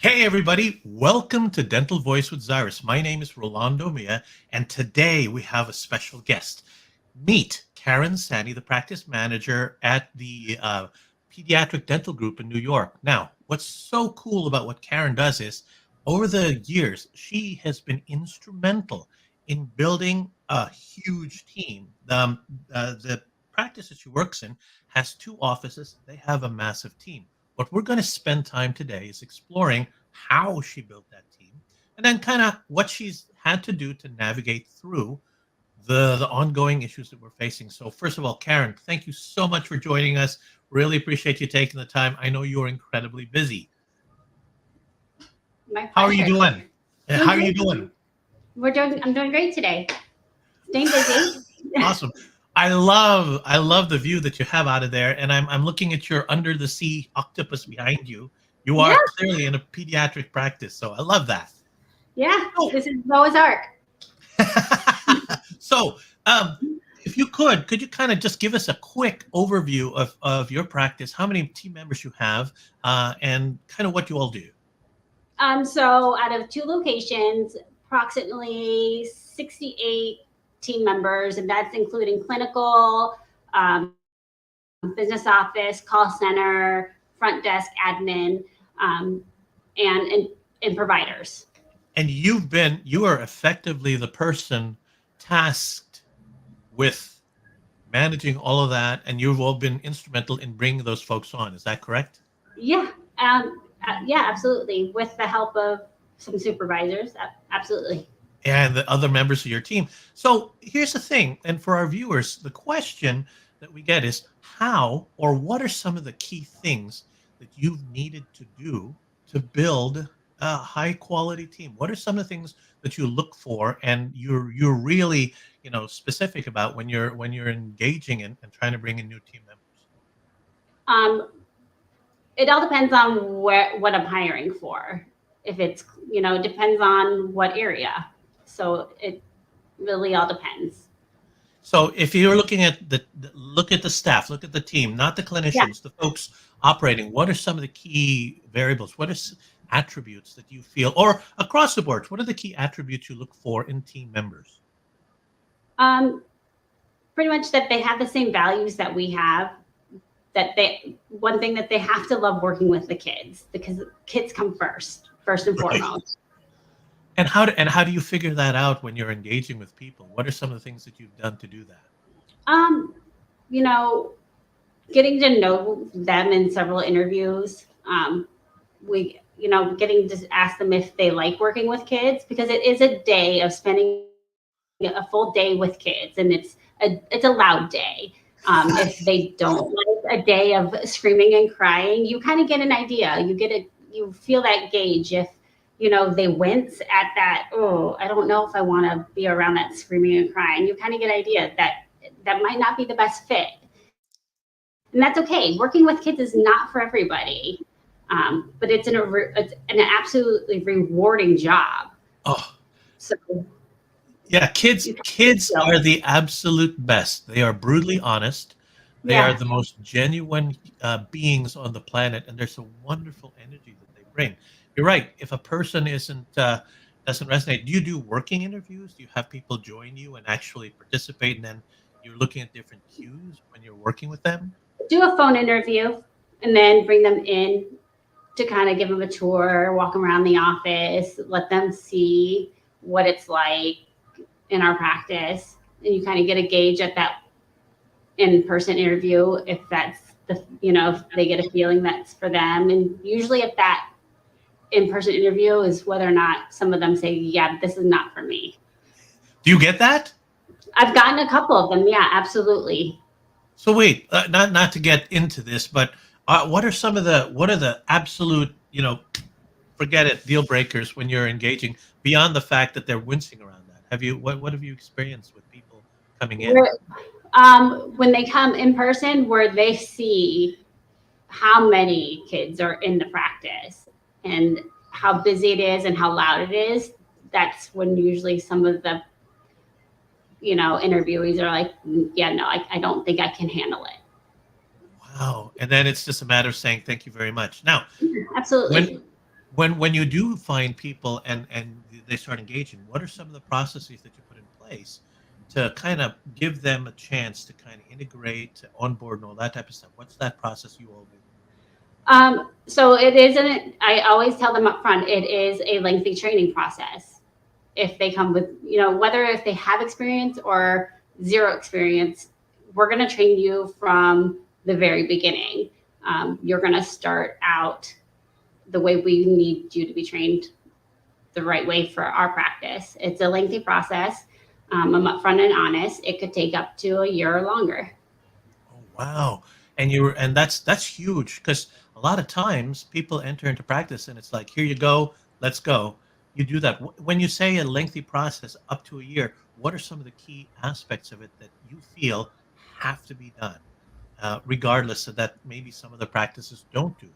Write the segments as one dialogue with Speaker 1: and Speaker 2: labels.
Speaker 1: Hey, everybody. Welcome to Dental Voice with Zyrus. My name is Rolando Mia, and today we have a special guest. Meet Karen Sani, the practice manager at the Pediatric Dental Group in New York. Now, what's so cool about what Karen does is over the years, she has been instrumental in building a huge team. The practice that she works in has two offices, they have a massive team. What we're going to spend time today is exploring how she built that team and then kind of what she's had to do to navigate through the ongoing issues that we're facing. So first of all, Karen, thank you so much for joining us. Really appreciate you taking the time. I know you're incredibly busy.
Speaker 2: My
Speaker 1: How are you
Speaker 2: pleasure.
Speaker 1: doing? How
Speaker 2: Doing
Speaker 1: are you
Speaker 2: great.
Speaker 1: doing?
Speaker 2: I'm doing great today. Staying busy.
Speaker 1: Awesome. I love the view that you have out of there, and I'm looking at your under the sea octopus behind you. You
Speaker 2: Yeah,
Speaker 1: are clearly in a pediatric practice, so I love that.
Speaker 2: yeah.
Speaker 1: So
Speaker 2: This is Noah's Ark.
Speaker 1: so, if you could you kind of just give us a quick overview of your practice, how many team members you have, and kind of what you all do?
Speaker 2: So out of two locations, approximately 68 team members, and that's including clinical, business office, call center, front desk, admin, um, and providers.
Speaker 1: And you are effectively the person tasked with managing all of that, and you've all been instrumental in bringing those folks on. Is that correct?
Speaker 2: Yeah, yeah, absolutely. With the help of some supervisors, absolutely.
Speaker 1: And the other members of your team. So here's the thing, and for our viewers, the question that we get is how or what are some of the key things that you've needed to do to build a high quality team? What are some of the things that you look for and you're really, specific about when you're engaging and trying to bring in new team members?
Speaker 2: Um, it all depends on what I'm hiring for. If it's it depends on what area. So it really all depends.
Speaker 1: So if you're looking at look at the staff, look at the team, not the
Speaker 2: Yeah.
Speaker 1: clinicians, the folks operating. What are some of the key variables? What are attributes that you feel, or across the board, what are the key attributes you look for in team members?
Speaker 2: Um, Pretty much that they have the same values that we have. That they one thing that they have to love working with the kids because kids come first and
Speaker 1: Right.
Speaker 2: foremost.
Speaker 1: And how do you figure that out when you're engaging with people? What are some of the things that you've done to do that?
Speaker 2: Um, you know, Getting to know them in several interviews. Getting to ask them if they like working with kids because it is a day of spending a full day with kids, and it's a loud day. If they don't like a day of screaming and crying, you kind of get an idea. You feel that gauge if they wince at that. Oh, I don't know if I want to be around that screaming and crying. You kind of get an idea that that might not be the best fit, and that's okay. Working with kids is not for everybody, but it's an absolutely rewarding job.
Speaker 1: Oh,
Speaker 2: So
Speaker 1: yeah,
Speaker 2: you
Speaker 1: kids
Speaker 2: kind of
Speaker 1: kids
Speaker 2: feel,
Speaker 1: are the absolute best. They are brutally honest. They are
Speaker 2: yeah,
Speaker 1: the most genuine beings on the planet, and there's a wonderful energy that they bring. You're right. If a person doesn't resonate, do you do working interviews? Do you have people join you and actually participate, and then you're looking at different cues when you're working with them?
Speaker 2: do a phone interview and then bring them in to kind of give them a tour, walk them around the office, let them see what it's like in our practice, and you kind of get a gauge at that in-person interview if that's if they get a feeling that's for them. And usually at that in-person interview is whether or not some of them say, yeah, this is not for me.
Speaker 1: Do you get that?
Speaker 2: I've gotten a couple of them. Yeah, absolutely.
Speaker 1: So wait, not to get into this, but what are the absolute forget it deal breakers when you're engaging beyond the fact that they're wincing around that? What have you experienced with people coming in?
Speaker 2: Where when they come in person, where they see how many kids are in the practice and how busy it is and how loud it is, that's when usually some of the interviewees are like, yeah, no, I don't think I can handle it.
Speaker 1: Wow. And then it's just a matter of saying thank you very much. Now, when
Speaker 2: Absolutely.
Speaker 1: When you do find people and they start engaging, what are some of the processes that you put in place to kind of give them a chance to kind of integrate, to onboard, and all that type of stuff? What's that process you all do?
Speaker 2: So it isn't, I always tell them up front, it is a lengthy training process. If they come with, whether if they have experience or zero experience, we're going to train you from the very beginning. You're going to start out the way we need you to be trained the right way for our practice. It's a lengthy process. I'm upfront and honest. It could take up to a year or longer.
Speaker 1: Oh, wow. And that's huge because a lot of times people enter into practice and it's like, here you go, let's go. You do that. When you say a lengthy process up to a year, what are some of the key aspects of it that you feel have to be done, regardless of that maybe some of the practices don't do?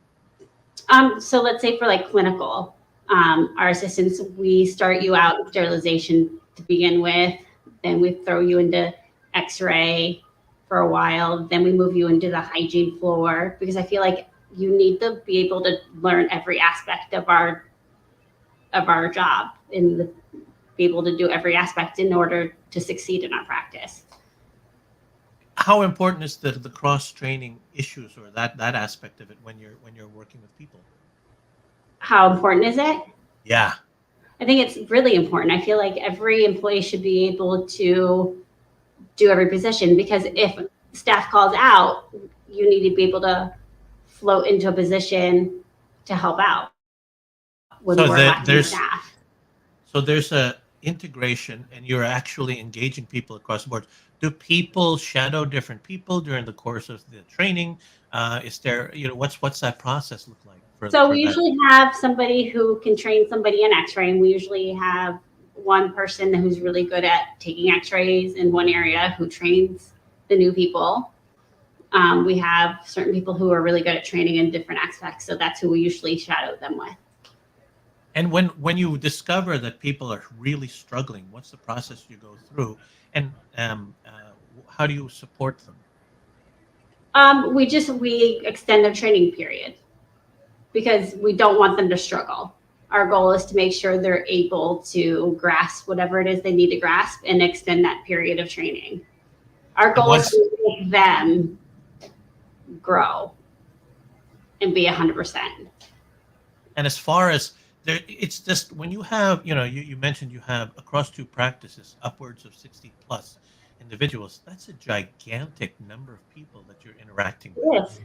Speaker 2: So let's say for like clinical, our assistants, we start you out in sterilization to begin with, then we throw you into X-ray for a while, then we move you into the hygiene floor because I feel like you need to be able to learn every aspect of our job and be able to do every aspect in order to succeed in our practice.
Speaker 1: How important is the cross training issues or that aspect of it when you're working with people?
Speaker 2: How important is it?
Speaker 1: Yeah.
Speaker 2: I think it's really important. I feel like every employee should be able to do every position because if staff calls out, you need to be able to float into a position to help out when
Speaker 1: So
Speaker 2: we're
Speaker 1: that
Speaker 2: lacking
Speaker 1: there's
Speaker 2: staff.
Speaker 1: So there's a integration and you're actually engaging people across the board. Do people shadow different people during the course of the training? Is there, what's that process look like
Speaker 2: So
Speaker 1: for
Speaker 2: we
Speaker 1: that?
Speaker 2: usually have somebody who can train somebody in X-ray, and we usually have one person who's really good at taking X-rays in one area who trains the new people. We have certain people who are really good at training in different aspects, so that's who we usually shadow them with.
Speaker 1: And when you discover that people are really struggling, what's the process you go through? And how do you support them?
Speaker 2: We extend their training period because we don't want them to struggle. Our goal is to make sure they're able to grasp whatever it is they need to grasp and extend that period of training. Our
Speaker 1: And
Speaker 2: goal is
Speaker 1: once
Speaker 2: to make them grow and be 100%.
Speaker 1: And as far as there, it's just when you have, you mentioned you have across two practices upwards of 60 plus individuals. That's a gigantic number of people that you're interacting with.
Speaker 2: Yes.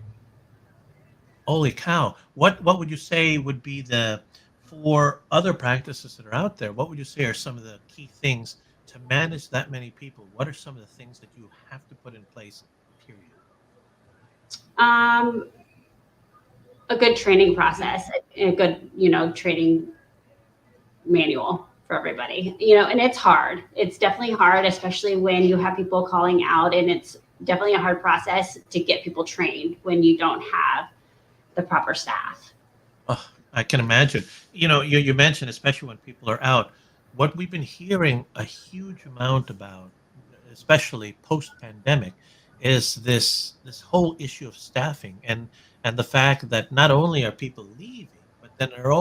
Speaker 1: Holy cow! What would you say would be the for other practices that are out there? What would you say are some of the key things to manage that many people? What are some of the things that you have to put in place? Period.
Speaker 2: Um, a good training process, a good, training manual for everybody, and it's hard. It's definitely hard, especially when you have people calling out, and it's definitely a hard process to get people trained when you don't have the proper staff.
Speaker 1: Oh, I can imagine. You mentioned, especially when people are out, what we've been hearing a huge amount about, especially post-pandemic, is this whole issue of staffing and the fact that not only are people leaving, but then there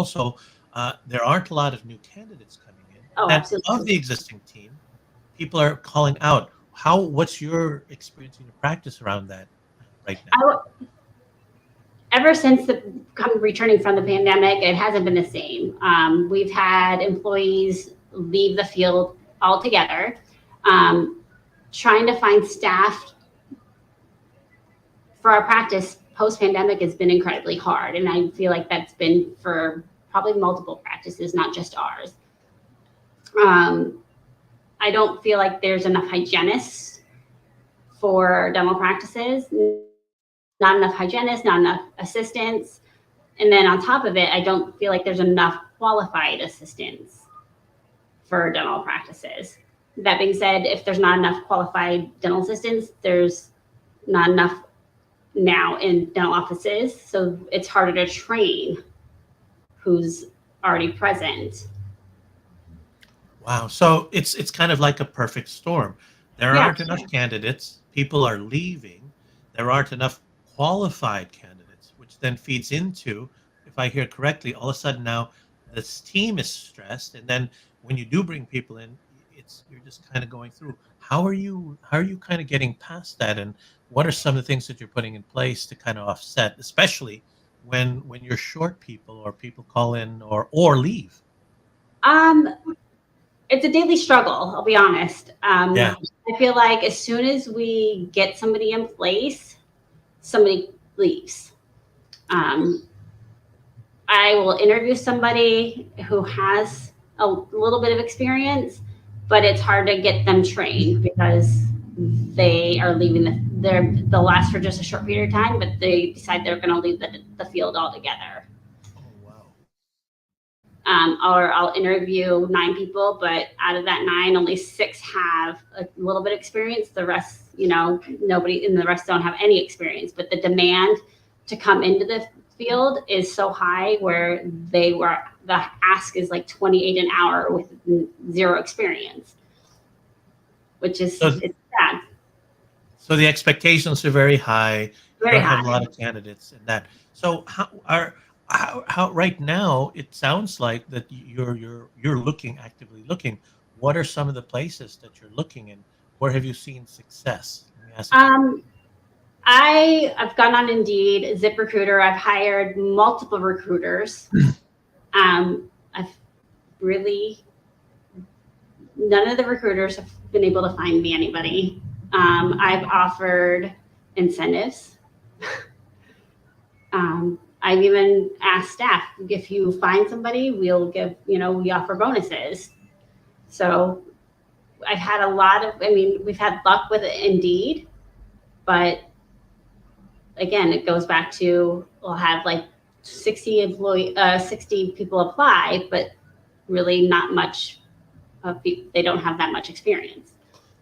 Speaker 1: aren't a lot of new candidates coming in, and
Speaker 2: Oh,
Speaker 1: then of
Speaker 2: absolutely.
Speaker 1: the existing team, people are calling out. What's your experience in your practice around that right now?
Speaker 2: Ever since returning from the pandemic, it hasn't been the same. We've had employees leave the field altogether. Um, Trying to find staff for our practice post pandemic has been incredibly hard. And I feel like that's been for probably multiple practices, not just ours. Um, I don't feel like there's enough hygienists for dental practices, not enough hygienists, not enough assistants. And then on top of it, I don't feel like there's enough qualified assistants for dental practices. That being said, if there's not enough qualified dental assistants, there's not enough now in dental offices. So it's harder to train who's already present.
Speaker 1: Wow. So it's kind of like a perfect storm. There
Speaker 2: Yeah.
Speaker 1: aren't enough candidates. People are leaving. There aren't enough qualified candidates, which then feeds into if if I hear correctly, all of a sudden now this team is stressed, and then when you do bring people in, it's you're just kind of going through. How are you kind of getting past that, and what are some of the things that you're putting in place to kind of offset, especially when you're short people or people call in or leave?
Speaker 2: Um, it's a daily struggle. I'll be honest.
Speaker 1: Yeah.
Speaker 2: I feel like as soon as we get somebody in place, somebody leaves. Um, I will interview somebody who has a little bit of experience, but it's hard to get them trained because they are leaving they'll last for just a short period of time, but they decide they're going to leave the field altogether.
Speaker 1: Oh wow.
Speaker 2: Or I'll interview 9 people, but out of that 9, only 6 have a little bit of experience. The rest, nobody, and the rest don't have any experience. But the demand to come into the field is so high where the ask is like 28 an hour with zero experience, which is
Speaker 1: So
Speaker 2: it's sad,
Speaker 1: so the expectations are very high. You
Speaker 2: very
Speaker 1: don't have a
Speaker 2: high.
Speaker 1: lot of candidates in that. So how right now it sounds like that you're looking actively looking. What are some of the places that you're looking in? Where have you seen success? Let me ask it that way.
Speaker 2: Um, I've gone on Indeed, ZipRecruiter. I've hired multiple recruiters. I've really none of the recruiters have been able to find me anybody. I've offered incentives. I've even asked staff, if you find somebody, we offer bonuses. So I've had we've had luck with Indeed, but again, it goes back to we'll have like 60 people apply, but really not much they don't have that much experience.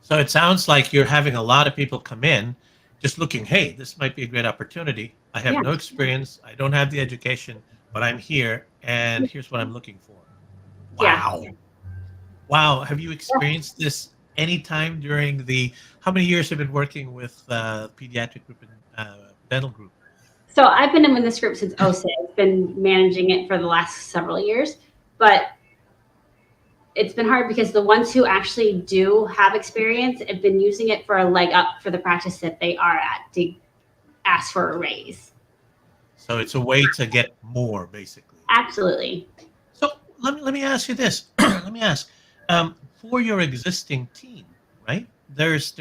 Speaker 1: So it sounds like you're having a lot of people come in just looking, hey, this might be a great opportunity. I have
Speaker 2: Yeah,
Speaker 1: no experience, I don't have the education, but I'm here and here's what I'm looking for.
Speaker 2: yeah.
Speaker 1: Wow. Wow. Have you experienced this anytime during how many years have you been working with pediatric group and dental group?
Speaker 2: So I've been in this group since '06. Been managing it for the last several years, but it's been hard because the ones who actually do have experience have been using it for a leg up for the practice that they are at to ask for a raise.
Speaker 1: So it's a way to get more, basically.
Speaker 2: Absolutely.
Speaker 1: So let me ask you this. Let me ask for your existing team, right? There's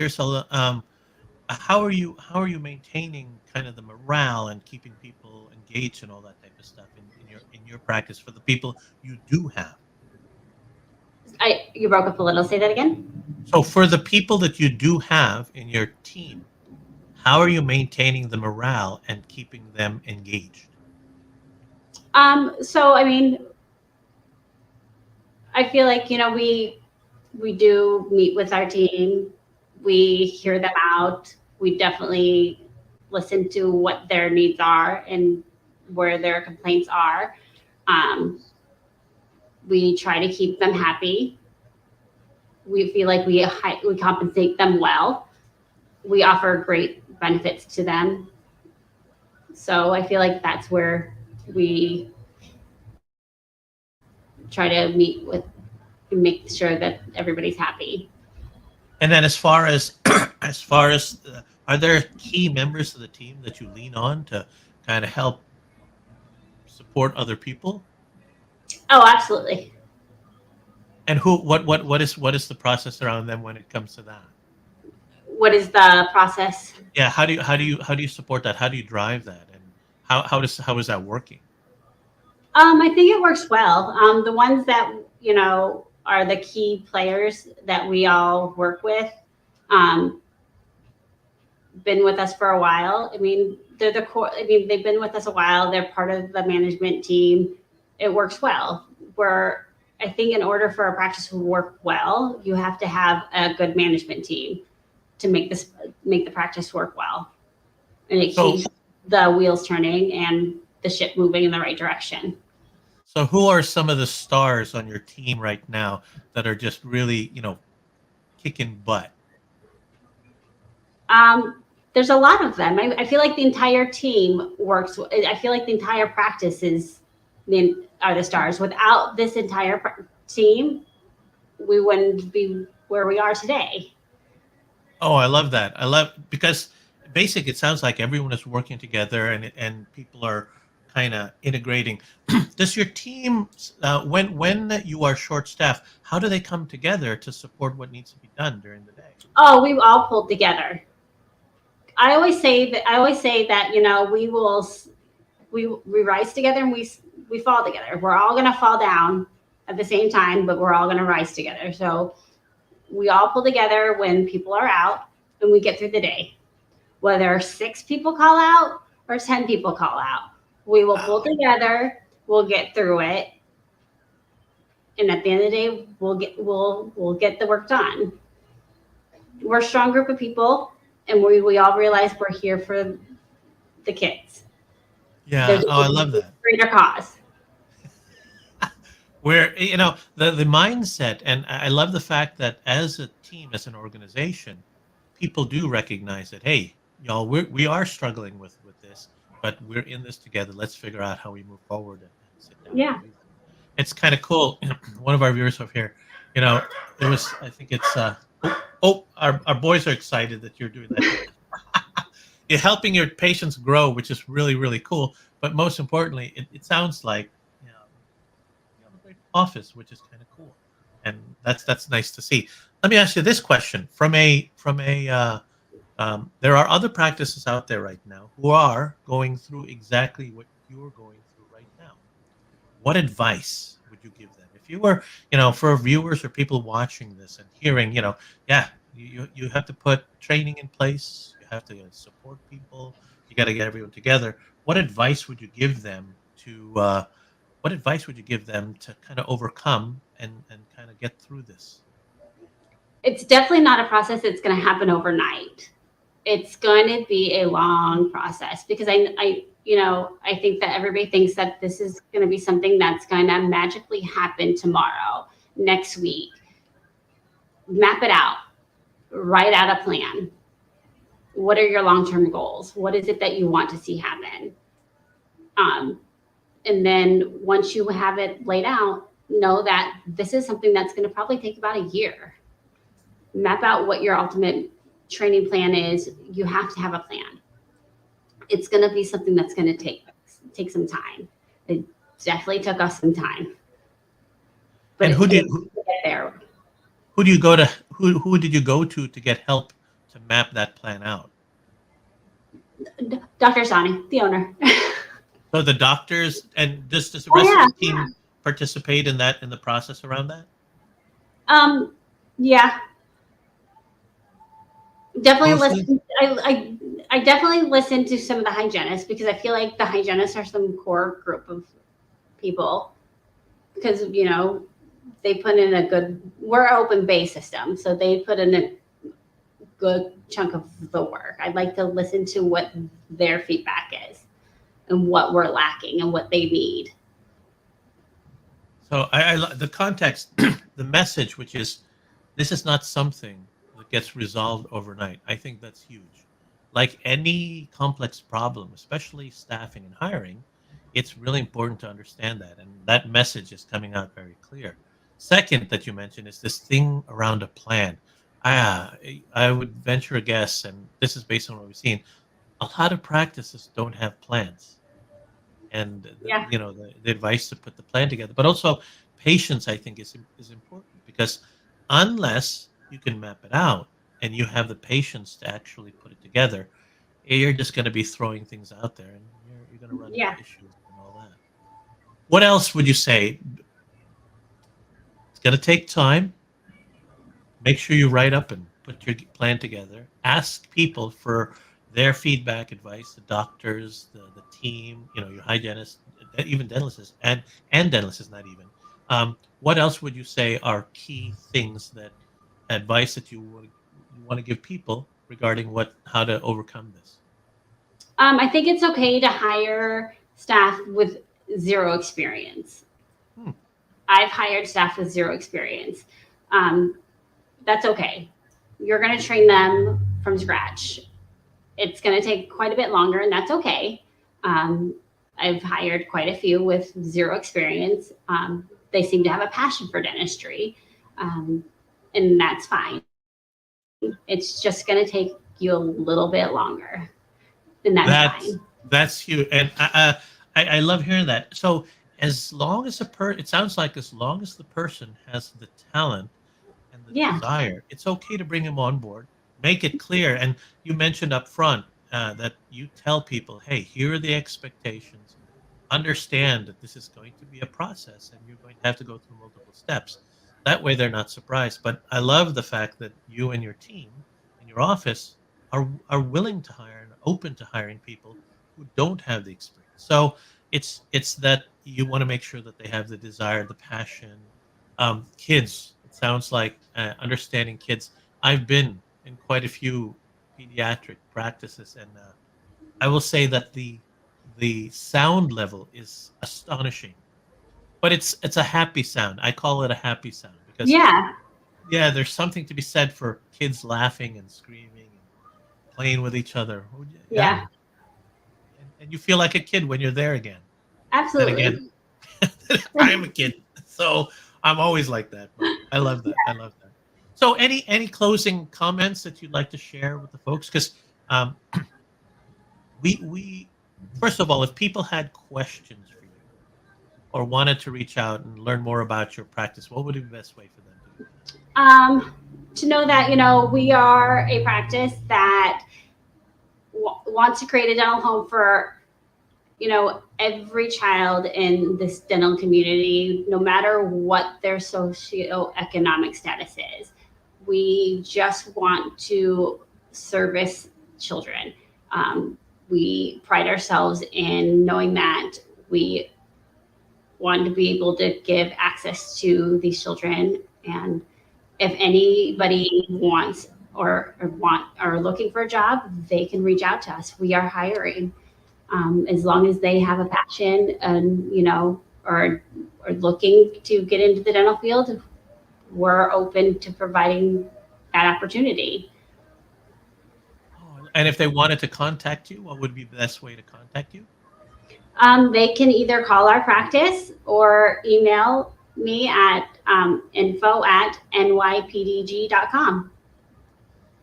Speaker 1: how are you maintaining kind of the morale and keeping people engaged and all that type of stuff in your practice for the people you do have?
Speaker 2: You broke up a little. Say that again.
Speaker 1: So for the people that you do have in your team, how are you maintaining the morale and keeping them engaged?
Speaker 2: So I feel like we do meet with our team. We hear them out. We definitely listen to what their needs are and where their complaints are. Um, we try to keep them happy. We feel like we compensate them well. We offer great benefits to them. So I feel like that's where we try to meet with and make sure that everybody's happy.
Speaker 1: And then as far as are there key members of the team that you lean on to kind of help support other people?
Speaker 2: Oh, absolutely.
Speaker 1: And what is the process around them when it comes to that?
Speaker 2: What is the process?
Speaker 1: Yeah, how do you support that? How do you drive that? And how is that working?
Speaker 2: I think it works well. The ones that are the key players that we all work with, um, been with us for a while. They're the core. They've been with us a while. They're part of the management team. It works well. I think in order for a practice to work well, you have to have a good management team to make the practice work well, and it
Speaker 1: So
Speaker 2: keeps the wheels turning and the ship moving in the right direction.
Speaker 1: so who are some of the stars on your team right now that are just really, kicking butt?
Speaker 2: There's a lot of them. I feel like the entire team works. I feel like the entire practice is are the stars. Without this entire team, we wouldn't be where we are today.
Speaker 1: Oh, I love that. I love because basic. It sounds like everyone is working together, and people are kind of integrating. Does your team, when you are short staffed, how do they come together to support what needs to be done during the day?
Speaker 2: Oh, we all pulled together. I always say that we rise together and we fall together. We're all gonna fall down at the same time, but we're all gonna rise together. So we all pull together when people are out, and we get through the day. Whether 6 people call out or 10 people call out, we will pull
Speaker 1: Wow.
Speaker 2: together. We'll get through it, and at the end of the day, we'll get the work done. We're a strong group of people, and we all realize we're here for the kids.
Speaker 1: Yeah.
Speaker 2: There's
Speaker 1: Oh, I love
Speaker 2: a
Speaker 1: that.
Speaker 2: greater cause.
Speaker 1: Where the mindset, and I love the fact that as a team, as an organization, people do recognize that, hey, y'all, we are struggling with this, but we're in this together. Let's figure out how we move forward and sit down and
Speaker 2: Yeah.
Speaker 1: do things. It's kind of cool. One of our viewers over here, you know, it was, I think it's our boys are excited that you're doing that. You're helping your patients grow, which is really, really cool. But most importantly, it sounds like you have a great office, which is kind of cool, and that's nice to see. Let me ask you this question: there are other practices out there right now who are going through exactly what you're going through right now. What advice would you give them if you were, for viewers or people watching this and hearing, yeah, you have to put training in place, you have to support people, you got to get everyone together. What advice would you give them to kind of overcome and kind of get through this?
Speaker 2: It's definitely not a process that's going to happen overnight. It's going to be a long process because I think that everybody thinks that this is going to be something that's going to magically happen tomorrow, next week. Map it out, write out a plan. What are your long-term goals? What is it that you want to see happen? Um, and then once you have it laid out, know that this is something that's going to probably take about a year. Map out what your ultimate training plan is. You have to have a plan. It's going to be something that's going to take some time. It definitely took us some time, but
Speaker 1: And
Speaker 2: it takes to get there.
Speaker 1: who do you go to who did you go to get help to map that plan out?
Speaker 2: Dr. Sani, the owner.
Speaker 1: So the doctors, and does the
Speaker 2: Oh
Speaker 1: rest of
Speaker 2: yeah.
Speaker 1: the team participate in the process around that?
Speaker 2: Um, yeah, definitely
Speaker 1: Mostly?
Speaker 2: listen. I definitely listen to some of the hygienists because I feel like the hygienists are some core group of people because they put in a good. We're an open bay system, so they put in a good chunk of the work. I'd like to listen to what their feedback is and what we're lacking and what they need.
Speaker 1: So the context, the message, which is this is not something that gets resolved overnight. I think that's huge. Like any complex problem, especially staffing and hiring, it's really important to understand that, and that message is coming out very clear. Second, that you mentioned is this thing around a plan. I would venture a guess, and this is based on what we've seen. A lot of practices don't have plans, and
Speaker 2: Yeah.
Speaker 1: the advice to put the plan together, but also patience, I think, is important, because unless you can map it out and you have the patience to actually put it together, you're just going to be throwing things out there, and you're going to run into
Speaker 2: Yeah.
Speaker 1: issues and all that. What else would you say? It's going to take time. Make sure you write up and put your plan together. Ask people for their feedback, advice, the doctors, the team, your hygienist, even dentalists, and dentalists, not even. What else would you say are key things, that advice that you want to give people regarding how to overcome this?
Speaker 2: I think it's okay to hire staff with zero experience.
Speaker 1: Hmm.
Speaker 2: I've hired staff with zero experience. Um, that's okay. You're going to train them from scratch. It's going to take quite a bit longer, and that's okay. Um, I've hired quite a few with zero experience. They seem to have a passion for dentistry, um, and that's fine. It's just going to take you a little bit longer, and that's fine.
Speaker 1: That's huge, and I love hearing that. So as long as it sounds like as long as the person has the talent and the
Speaker 2: Yeah,
Speaker 1: desire, it's okay to bring them on board. Make it clear, and you mentioned up front that you tell people, "Hey, here are the expectations. Understand that this is going to be a process, and you're going to have to go through multiple steps." That way, they're not surprised. But I love the fact that you and your team in your office are willing to hire and open to hiring people who don't have the experience. So it's that you want to make sure that they have the desire, the passion. Kids, it sounds like understanding kids. I've been in quite a few pediatric practices, and I will say that the sound level is astonishing, but it's a happy sound. I call it a happy sound because
Speaker 2: yeah,
Speaker 1: yeah, there's something to be said for kids laughing and screaming and playing with each other. Oh, yeah,
Speaker 2: yeah,
Speaker 1: and you feel like a kid when you're there again. Then again,
Speaker 2: absolutely.
Speaker 1: I am a kid, so I'm always like that. But I love that. I love that. So, any closing comments that you'd like to share with the folks? Because um, we first of all, if people had questions for you or wanted to reach out and learn more about your practice, what would be the best way for them to do that?
Speaker 2: Um, to know that we are a practice that wants to create a dental home for every child in this dental community, no matter what their socioeconomic status is. We just want to service children. Um, we pride ourselves in knowing that we want to be able to give access to these children. And if anybody wants or looking for a job, they can reach out to us. We are hiring. As long as they have a passion and are looking to get into the dental field, we're open to providing that opportunity.
Speaker 1: Oh, and if they wanted to contact you, what would be the best way to contact you?
Speaker 2: They can either call our practice or email me at info@nypdg.com.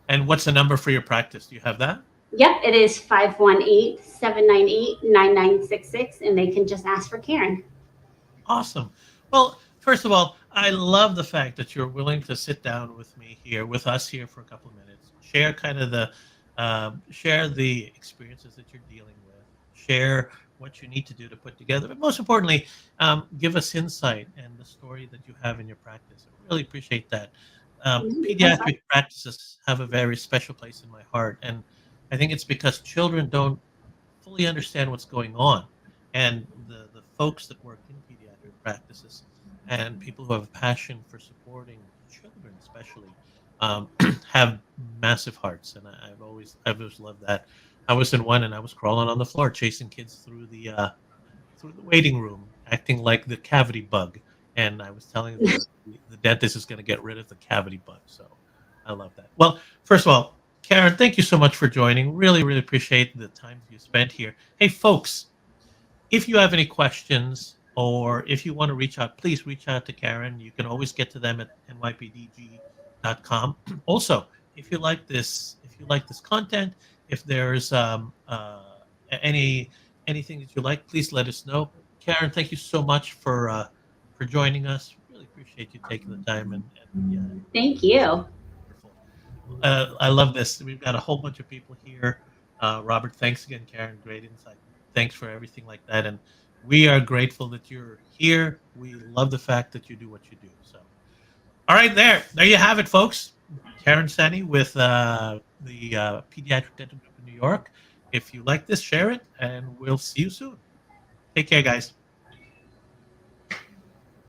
Speaker 1: And what's the number for your practice? Do you have that?
Speaker 2: Yep, it is 518-798-9966, and they can just ask for Karen.
Speaker 1: Awesome. Well, first of all, I love the fact that you're willing to sit down with me here, with us here for a couple of minutes, share kind of share the experiences that you're dealing with, share what you need to do to put together, but most importantly, give us insight and the story that you have in your practice. I really appreciate that.
Speaker 2: That's fine.
Speaker 1: Pediatric practices have a very special place in my heart, and I think it's because children don't fully understand what's going on. And the folks that work in pediatric practices and people who have a passion for supporting children, especially, have massive hearts. And I've always loved that. I was in one and I was crawling on the floor chasing kids through the waiting room, acting like the cavity bug. And I was telling them that the dentist is going to get rid of the cavity bug. So I love that. Well, first of all, Karen, thank you so much for joining. Really, really appreciate the time you spent here. Hey, folks, if you have any questions or if you want to reach out, please reach out to Karen. You can always get to them at nypdg.com. Also, if you like this content, if there's any anything that you like, please let us know. Karen, thank you so much for joining us. Really appreciate you taking the time and yeah,
Speaker 2: Thank you.
Speaker 1: wonderful. I love this. We've got a whole bunch of people here. Robert, thanks again, Karen. Great insight. Thanks for everything like that. And we are grateful that you're here. We love the fact that you do what you do. So, all right, there you have it, folks. Karen Sani with the Pediatric Dental Group in New York. If you like this, share it, and we'll see you soon. Take care, guys.